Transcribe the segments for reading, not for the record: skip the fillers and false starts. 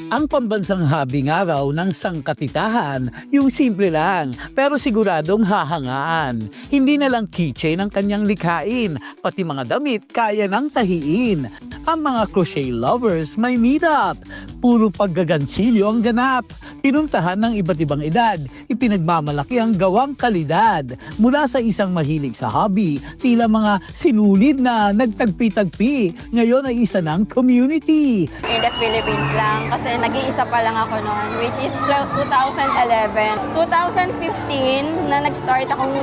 Ang pambansang hobby nga raw ng sangkatitahan, yung simple lang pero siguradong hahangaan. Hindi na lang keychain ang kanyang likhain, pati mga damit kaya nang tahiin. Ang mga crochet lovers may meetup, puro paggagansilyo ang ganap. Pinuntahan ng iba't ibang edad, ipinagmamalaki ang gawang kalidad. Mula sa isang mahilig sa hobby, tila mga sinulid na nagtagpi-tagpi, ngayon ay isa ng community. In the Philippines lang kasi nag-iisa pa lang ako noon, which is 2011. 2015 na nag-start akong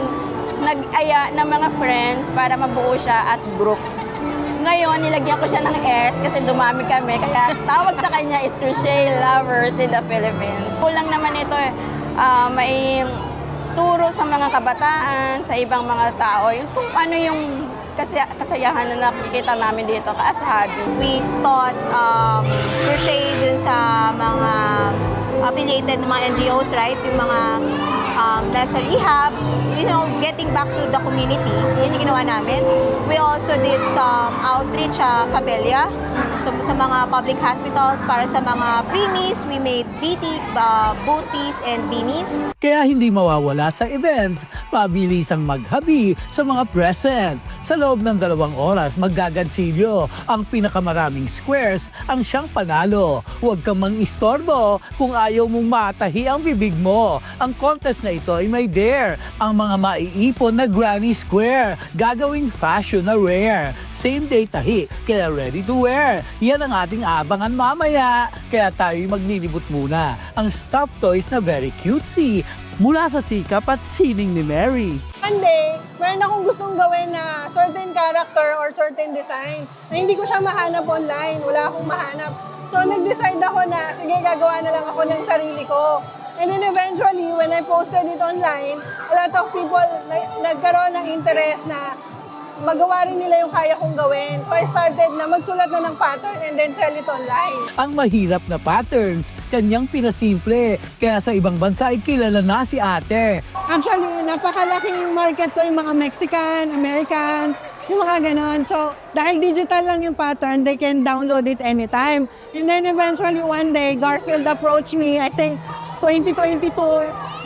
nag-aya ng mga friends para mabuo siya as group. Ngayon, nilagyan ko siya ng S kasi dumami kami. Kaya tawag sa kanya is Crochet Lovers in the Philippines. Kulang naman ito, may turo sa mga kabataan, sa ibang mga tao, yung kung ano yung kasayahan na nakikita namin dito as hobby. We taught crochet dun sa mga affiliated ng mga NGOs, right? Yung mga nasa rehab, you know, getting back to the community. Yun yung ginawa namin. We also did some outreach sa Cabella, so, sa mga public hospitals para sa mga preemies. We made booties and beanies. Kaya hindi mawawala sa event, pabilisang maghabi sa mga present. Sa loob ng 2 oras, maggagansilyo. Ang pinakamaraming squares ang siyang panalo. Huwag kang mang-istorbo kung ayaw mong matahi ang bibig mo. Ang contest na ito ay may dare. Ang mga maiipon na granny square, gagawing fashion na rare. Same day tahi, kaya ready to wear. Yan ang ating abangan mamaya. Kaya tayo'y maglilibot muna. Ang stuffed toys na very cutesy. Mula sa sikap at sining ni Mary. One day, meron akong gustong gawin na certain character or certain design na hindi ko siya mahanap online. Wala akong mahanap. So, nag-decide ako na, sige, gagawa na lang ako ng sarili ko. And then eventually, when I posted it online, a lot of people nagkaroon ng interest na magawa rin nila yung kaya kong gawin. So I started na magsulat na ng pattern and then sell it online. Ang mahirap na patterns, kanyang pinasimple. Kaya sa ibang bansa ay kilala na si ate. Actually, napakalaking market ko yung mga Mexican, Americans, yung mga ganon. So, dahil digital lang yung pattern, they can download it anytime. And then eventually one day, Garfield approached me, I think 2022,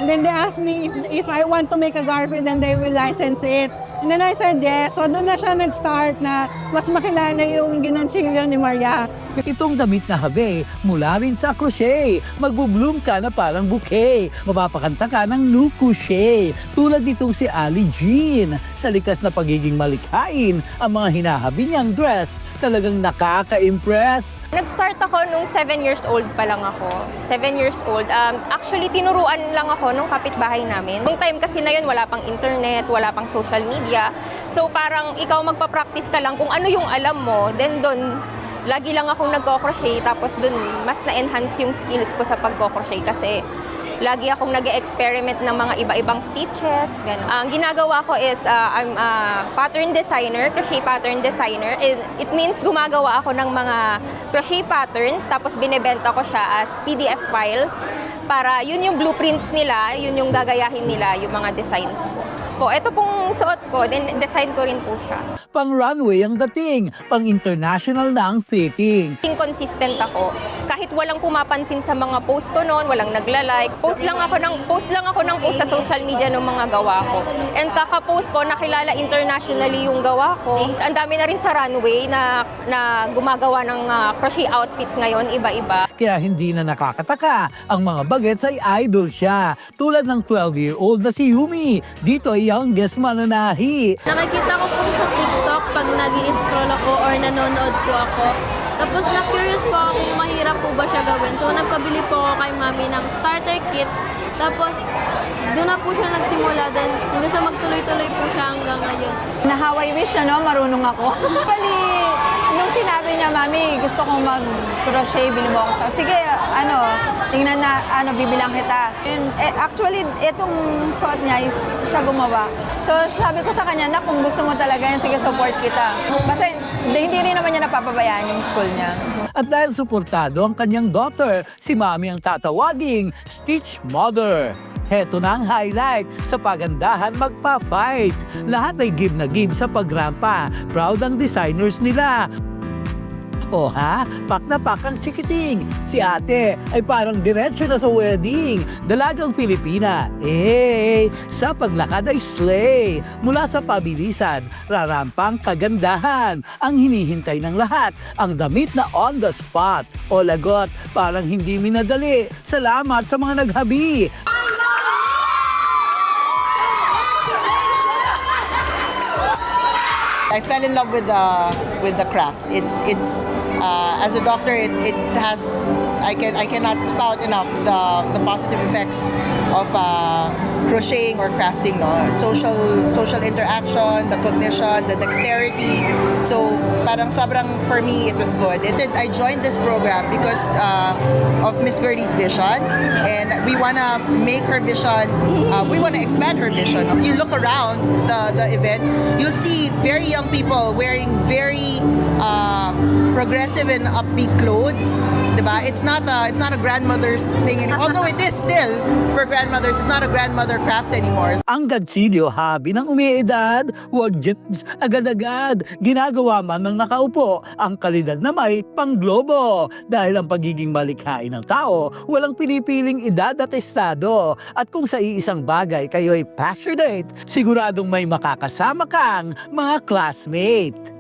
and then they asked me if I want to make a Garfield and they will license it. And then I said yes. So doon na siya nag-start na mas makilala yung ginansilyo ni Maria. Itong damit na habe, mula rin sa crochet. Magbo-bloom ka na parang bouquet. Mapapakanta ka ng new crochet. Tulad nitong si Ali Jean. Sa likas na pagiging malikhain, ang mga hinahabi niyang dress talagang nakaka-impress. Nag-start ako nung 7 years old pa lang ako. 7 years old. Actually, tinuruan lang ako nung kapitbahay namin. Nung time kasi na yun, wala pang internet, wala pang social media. So parang ikaw magpa-practice ka lang kung ano yung alam mo. Then doon, lagi lang akong nagko-crochet. Tapos doon, mas na-enhance yung skills ko sa pagko-crochet kasi lagi akong nag-experiment ng mga iba-ibang stitches. Ganun. Ang ginagawa ko is, I'm a pattern designer, crochet pattern designer. It means gumagawa ako ng mga crochet patterns, tapos binebenta ko siya as PDF files para yun yung blueprints nila, yun yung gagayahin nila, yung mga designs ko. Ito pong suot ko, then design ko rin po siya. Pang runway ang dating, pang international na ang fitting. Inconsistent ako. Kahit walang pumapansin sa mga post ko noon, walang nagla-like. Post lang ako ng post sa social media ng mga gawa ko. And kaka-post ko, nakilala internationally yung gawa ko. Ang dami na rin sa runway na gumagawa ng crochet outfits ngayon, iba-iba. Kaya hindi na nakakataka, ang mga bagets ay idol siya. Tulad ng 12-year-old na si Yumi. Dito ay youngest mananahi. Nakikita ko po sa TikTok pag nag-i-scroll ako or nanonood po ako. Tapos na-curious po ako kung mahirap po ba siya gawin. So nagpabili po ako kay mami ng starter kit. Tapos doon na po siya nagsimula din. Hanggang sa magtuloy-tuloy po siya hanggang ngayon. Na how I wish, marunong ako. Bali, nung sinabi niya, Mami, gusto kong mag-crochet, bili mo ako sa... Sige, tingnan na, bibilang kita. And, actually, itong suot niya is siya gumawa. So, sabi ko sa kanya, na kung gusto mo talaga yan, sige, support kita. Kasi hindi rin naman niya napapabayaan yung school niya. At dahil suportado ang kanyang daughter, si Mami ang tatawaging Stitch Mother. Heto na ang highlight, sa pagandahan magpa-fight. Lahat ay give na give sa pagrampa. Proud ang designers nila. O ha, pak na pak ang chikiting. Si ate ay parang diretso na sa wedding. Dalagang Filipina. Sa paglakad ay slay. Mula sa pabilisan, rarampang kagandahan. Ang hinihintay ng lahat, ang damit na on the spot. O lagot, parang hindi minadali. Salamat sa mga naghabi. I fell in love with the craft. It's as a doctor, it has I cannot spout enough the positive effects of crocheting or crafting. No, social interaction, the cognition, the dexterity. So parang sobrang for me it was good. I joined this program because of Miss Gertie's vision, and we wanna make her vision. We wanna expand her vision. If you look around the event, you'll see very young people wearing very progressive and upbeat clothes, diba? It's not a grandmother's thing anymore. Although it is still for grandmothers, it's not a grandmother craft anymore. Ang gatsilyo, habi ng umiedad, huwag agad-agad. Ginagawa man ng nakaupo, ang kalidad na may pangglobo. Dahil ang pagiging malikhain ng tao, walang pinipiling edad at estado. At kung sa iisang bagay kayo'y passionate, siguradong may makakasama kang mga classmate.